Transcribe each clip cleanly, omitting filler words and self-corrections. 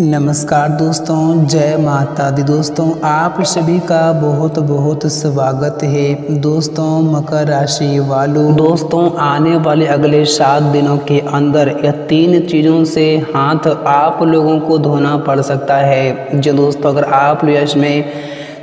नमस्कार दोस्तों, जय माता दी। दोस्तों आप सभी का बहुत बहुत स्वागत है। दोस्तों मकर राशि वालों, दोस्तों आने वाले अगले 7 दिनों के अंदर यह 3 चीज़ों से हाथ आप लोगों को धोना पड़ सकता है। जो दोस्तों अगर आप लोग इसमें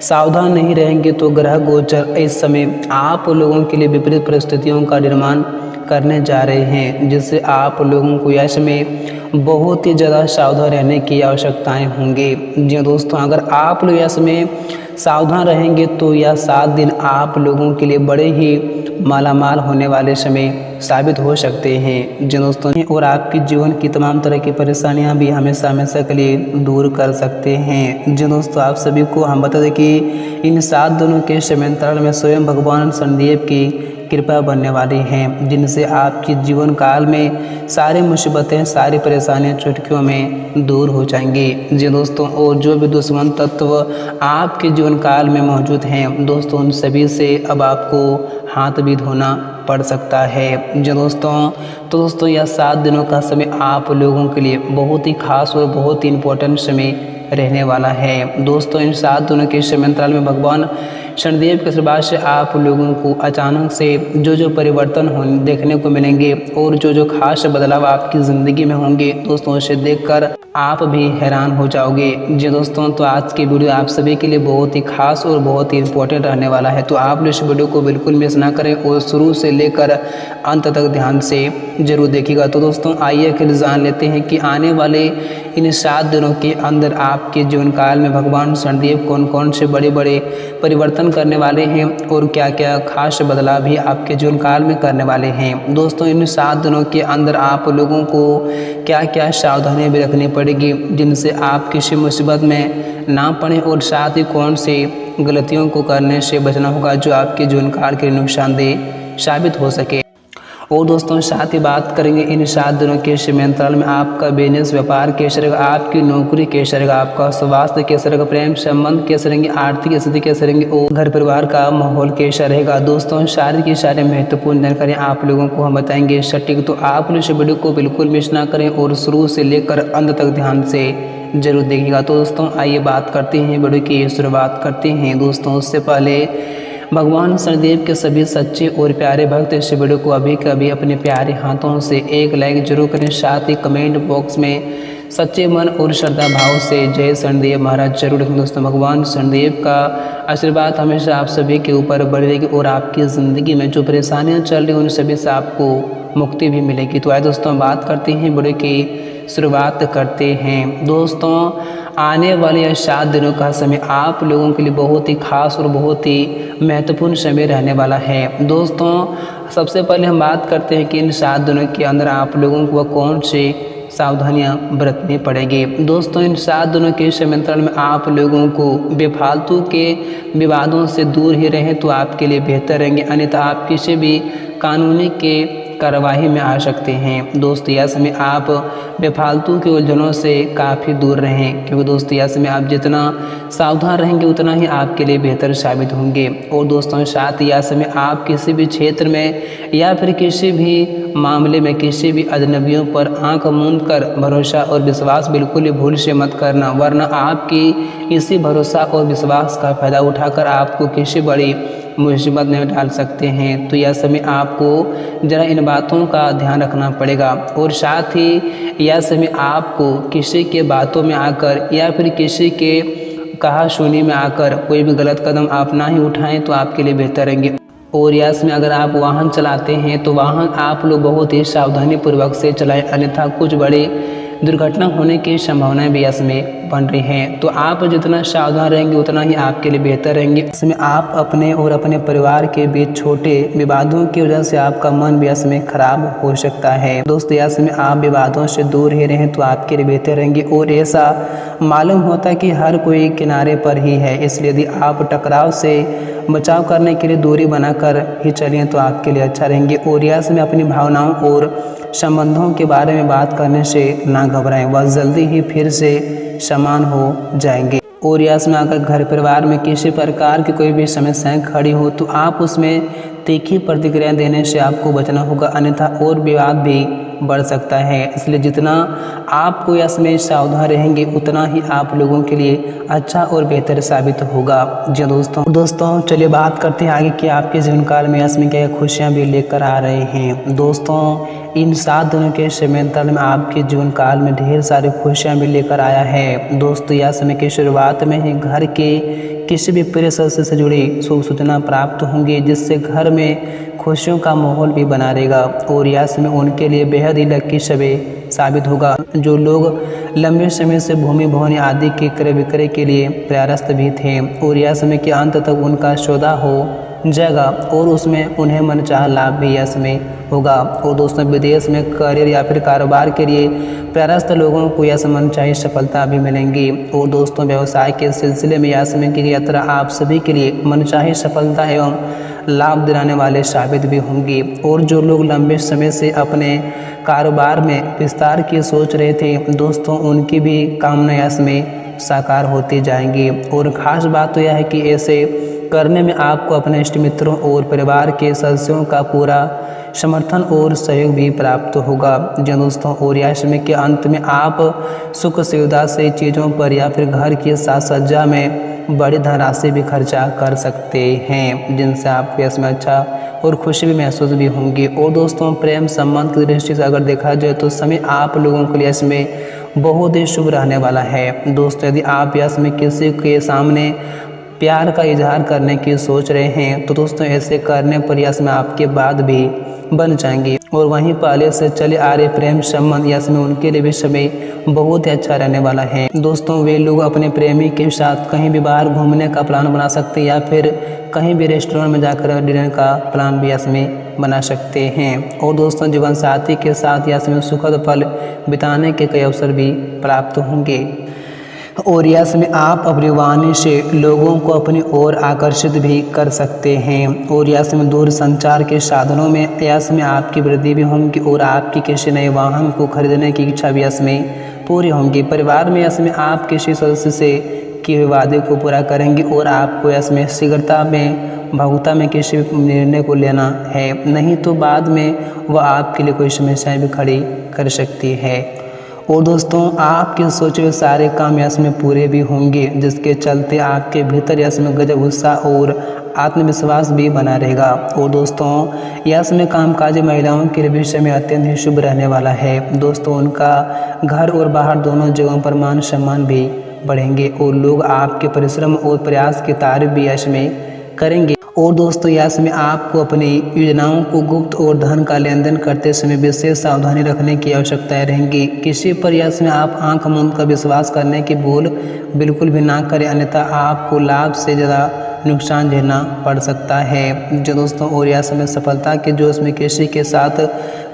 सावधान नहीं रहेंगे तो ग्रह गोचर इस समय आप लोगों के लिए विपरीत परिस्थितियों का निर्माण करने जा रहे हैं, जिससे आप लोगों को यश में बहुत ही ज़्यादा सावधान रहने की आवश्यकताएं होंगी। जी दोस्तों, अगर आप लोग इसमें सावधान रहेंगे तो यह 7 दिन आप लोगों के लिए बड़े ही मालामाल होने वाले समय साबित हो सकते हैं। जी दोस्तों, और आपके जीवन की तमाम तरह की परेशानियां भी हमेशा हमेशा के लिए दूर कर सकते हैं। जी दोस्तों, आप सभी को हम बता दें कि इन 7 दिनों के समयांतराल में स्वयं भगवान शनिदेव की कृपा बनने वाली हैं, जिनसे आपकी जीवन काल में सारी मुसीबतें सारी परेशानियां चुटकियों में दूर हो जाएंगी। जी दोस्तों, और जो भी दुश्मन तत्व आपके जीवन काल में मौजूद हैं दोस्तों, उन सभी से अब आपको हाथ भी धोना पड़ सकता है। जी दोस्तों, तो दोस्तों यह 7 दिनों का समय आप लोगों के लिए बहुत ही खास और बहुत ही इम्पोर्टेंट समय रहने वाला है। दोस्तों इन 7 दिनों के समयांतराल में भगवान शनिदेव के आशीर्वाद से आप लोगों को अचानक से जो परिवर्तन देखने को मिलेंगे और जो खास बदलाव आपकी ज़िंदगी में होंगे दोस्तों, उसे देखकर आप भी हैरान हो जाओगे। जी दोस्तों, तो आज की वीडियो आप सभी के लिए बहुत ही खास और बहुत ही इम्पोर्टेंट रहने वाला है, तो आप लोग इस वीडियो को बिल्कुल मिस ना करें और शुरू से लेकर अंत तक ध्यान से जरूर देखिएगा। तो दोस्तों आइए फिर जान लेते हैं कि आने वाले इन 7 दिनों के अंदर आपके जीवन काल में भगवान शनिदेव कौन कौन से बड़े बड़े परिवर्तन करने वाले हैं और क्या क्या खास बदलाव भी आपके जीवन काल में करने वाले हैं। दोस्तों इन 7 दिनों के अंदर आप लोगों को क्या क्या सावधानियां भी रखनी पड़ेगी, जिनसे आप किसी मुसीबत में ना पड़े, और साथ ही कौन से गलतियों को करने से बचना होगा जो आपके जीवन काल के नुकसानदेह साबित हो सके। और दोस्तों साथ ही बात करेंगे इन 7 दिनों के समयांतराल में आपका बिजनेस व्यापार कैसे रहेगा, आपकी नौकरी कैसे रहेगा, आपका स्वास्थ्य कैसे रहेगा, प्रेम संबंध कैसे रहेंगे, आर्थिक स्थिति कैसे रहेंगे और घर परिवार का माहौल कैसा रहेगा। दोस्तों सारी की सारी महत्वपूर्ण जानकारी आप लोगों को हम बताएंगे सटीक, तो आप लोग इस वीडियो को बिल्कुल मिस ना करें और शुरू से लेकर अंत तक ध्यान से जरूर देखिएगा। तो दोस्तों आइए बात करते हैं वीडियो की शुरुआत करते हैं। दोस्तों उससे पहले भगवान शनिदेव के सभी सच्चे और प्यारे भक्त इस वीडियो को अभी के अभी अपने प्यारे हाथों से एक लाइक जरूर करें, साथ ही कमेंट बॉक्स में सच्चे मन और श्रद्धा भाव से जय शनिदेव महाराज जरूर लिखें। दोस्तों भगवान शनिदेव का आशीर्वाद हमेशा आप सभी के ऊपर बनी रहेगी और आपकी ज़िंदगी में जो परेशानियाँ चल रही हैं उन सभी से आपको मुक्ति भी मिलेगी। तो आइए दोस्तों बात करते हैं वीडियो की शुरुआत करते हैं। दोस्तों आने वाले 7 दिनों का समय आप लोगों के लिए बहुत ही खास और बहुत ही महत्वपूर्ण समय रहने वाला है। दोस्तों सबसे पहले हम बात करते हैं कि इन 7 दिनों के अंदर आप लोगों को कौन से सावधानियां बरतनी पड़ेगी। दोस्तों इन 7 दिनों के समयांतराल में आप लोगों को बेफालतू के विवादों से दूर ही रहें तो आपके लिए बेहतर रहेंगे, अन्यथा आप किसी भी कानूनी के कार्यवाही में आ सकते हैं। दोस्त यह समय आप बेफालतू की उलझनों से काफ़ी दूर रहें, क्योंकि दोस्त यह समय आप जितना सावधान रहेंगे उतना ही आपके लिए बेहतर साबित होंगे। और दोस्तों साथ ही यह समय आप किसी भी क्षेत्र में या फिर किसी भी मामले में किसी भी अजनबियों पर आंख मूंद कर भरोसा और विश्वास बिल्कुल ही भूल से मत करना, वरना आपकी इसी भरोसा और विश्वास का फ़ायदा उठाकर आपको किसी बड़ी मुसीबत में डाल सकते हैं। तो यह समय आपको ज़रा इन बातों का ध्यान रखना पड़ेगा, और साथ ही यह समय आपको किसी के बातों में आकर या फिर किसी के कहा सुनी में आकर कोई भी गलत कदम आप ना ही उठाएं तो आपके लिए बेहतर रहेंगे। और यह समय अगर आप वाहन चलाते हैं तो वाहन आप लोग बहुत ही सावधानी पूर्वक से चलाएं, अन्यथा कुछ बड़े दुर्घटना होने की संभावनाएं भी इसमें बन रही हैं। तो आप जितना सावधान रहेंगे उतना ही आपके लिए बेहतर रहेंगे। इसमें आप अपने और अपने परिवार के बीच छोटे विवादों की वजह से आपका मन भी इसमें खराब हो सकता है। दोस्तों इसमें आप विवादों से दूर ही रहें तो आपके लिए बेहतर रहेंगे, और ऐसा मालूम होता है कि हर कोई किनारे पर ही है, इसलिए यदि आप टकराव से बचाव करने के लिए दूरी बनाकर ही चलें तो आपके लिए अच्छा रहेंगे। और यह समय अपनी भावनाओं और संबंधों के बारे में बात करने से ना घबराएं, वह जल्दी ही फिर से समान हो जाएंगे। और यह समय अगर घर परिवार में किसी प्रकार की कोई भी समस्याएं खड़ी हो तो आप उसमें तीखी प्रतिक्रिया देने से आपको बचना होगा, अन्यथा और विवाद भी बढ़ सकता है। इसलिए जितना आप कोई इसमें सावधान रहेंगे उतना ही आप लोगों के लिए अच्छा और बेहतर साबित होगा। जी दोस्तों चलिए बात करते हैं आगे कि आपके जीवन काल में इसमें क्या खुशियाँ भी लेकर आ रहे हैं। दोस्तों इन 7 दिनों के समयकाल में आपके जीवन काल में ढेर सारी खुशियाँ भी लेकर आया है। दोस्तों यह समय की शुरुआत में ही घर के किसी भी प्रिय सदस्य से जुड़ी शुभ सूचना प्राप्त होंगी, जिससे घर में खुशियों का माहौल भी बना रहेगा और यह समय उनके लिए बेहद ही लकी समय साबित होगा। जो लोग लंबे समय से भूमि भवन आदि के क्रय विक्रय के लिए प्रयासरत भी थे और यह समय के अंत तक उनका सौदा हो जाएगा और उसमें उन्हें मनचाहा लाभ भी यह समय होगा। और दोस्तों विदेश में करियर या फिर कारोबार के लिए प्रयासरत लोगों को यह मनचाही सफलता भी मिलेंगी। और दोस्तों व्यवसाय के सिलसिले में यह समय की यात्रा आप सभी के लिए मनचाही सफलता एवं लाभ दिलाने वाले साबित भी होंगी। और जो लोग लंबे समय से अपने कारोबार में विस्तार की सोच रहे थे दोस्तों, उनकी भी कामना इसमें साकार होती जाएंगी। और ख़ास बात तो यह है कि ऐसे करने में आपको अपने इष्ट मित्रों और परिवार के सदस्यों का पूरा समर्थन और सहयोग भी प्राप्त होगा। जी दोस्तों और यह समय के अंत में आप सुख सुविधा से चीज़ों पर या फिर घर की साज सज्जा में बड़ी धनराशि भी खर्चा कर सकते हैं, जिनसे आपको इसमें अच्छा और खुशी भी महसूस भी होंगी। और दोस्तों प्रेम संबंध की दृष्टि से अगर देखा जाए तो समय आप लोगों के लिए इसमें बहुत ही शुभ रहने वाला है। दोस्तों यदि आप इसमें किसी के सामने प्यार का इजहार करने की सोच रहे हैं तो दोस्तों ऐसे करने पर इसमें आपके बाद भी बन जाएंगी। और वहीं पहले से चले आ रहे प्रेम संबंध इसमें उनके लिए भी समय बहुत ही अच्छा रहने वाला है। दोस्तों वे लोग अपने प्रेमी के साथ कहीं भी बाहर घूमने का प्लान बना सकते हैं या फिर कहीं भी रेस्टोरेंट में जाकर डिनर का प्लान भी इसमें बना सकते हैं। और दोस्तों जीवन साथी के साथ इसमें सुखद पल बिताने के कई अवसर भी प्राप्त होंगे। और यह समय आप अपनी वाणी से लोगों को अपनी ओर आकर्षित भी कर सकते हैं। और यह समय दूर संचार के साधनों में यह समय आपकी वृद्धि भी होंगी और आपकी किसी नए वाहन को खरीदने की इच्छा भी इसमें पूरी होंगी। परिवार में इसमें आप किसी सदस्य से किए हुए वादे को पूरा करेंगे और आपको इसमें शीघ्रता में भावुकता में किसी निर्णय को लेना है, नहीं तो बाद में वह आपके लिए कोई समस्याएं भी खड़ी कर सकती है। और दोस्तों आपके सोचे हुए सारे काम इसमें पूरे भी होंगे, जिसके चलते आपके भीतर इसमें गजब उत्साह और आत्मविश्वास भी बना रहेगा। और दोस्तों यह समय कामकाजी महिलाओं के लिए भी समय अत्यंत ही शुभ रहने वाला है। दोस्तों उनका घर और बाहर दोनों जगहों पर मान सम्मान भी बढ़ेंगे और लोग आपके परिश्रम और प्रयास की तारीफ भी इसमें करेंगे। और दोस्तों यह समय आपको अपनी योजनाओं को गुप्त और धन का लेन देन करते समय विशेष सावधानी रखने की आवश्यकताएं रहेंगी। किसी पर यह समय आप आंख मूंद कर विश्वास करने की भूल बिल्कुल भी ना करें, अन्यथा आपको लाभ से ज़्यादा नुकसान झेलना पड़ सकता है। जो दोस्तों और यह समय सफलता के जोश में किसी के साथ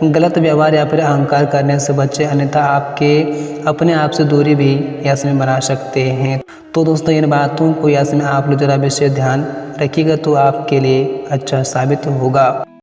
गलत व्यवहार या फिर अहंकार करने से बचें, अन्यथा आपके अपने आप से दूरी भी यह समय बना सकते हैं। तो दोस्तों इन बातों को यह समय आप लोग ज़रा विशेष ध्यान रखिएगा तो आपके लिए अच्छा साबित होगा।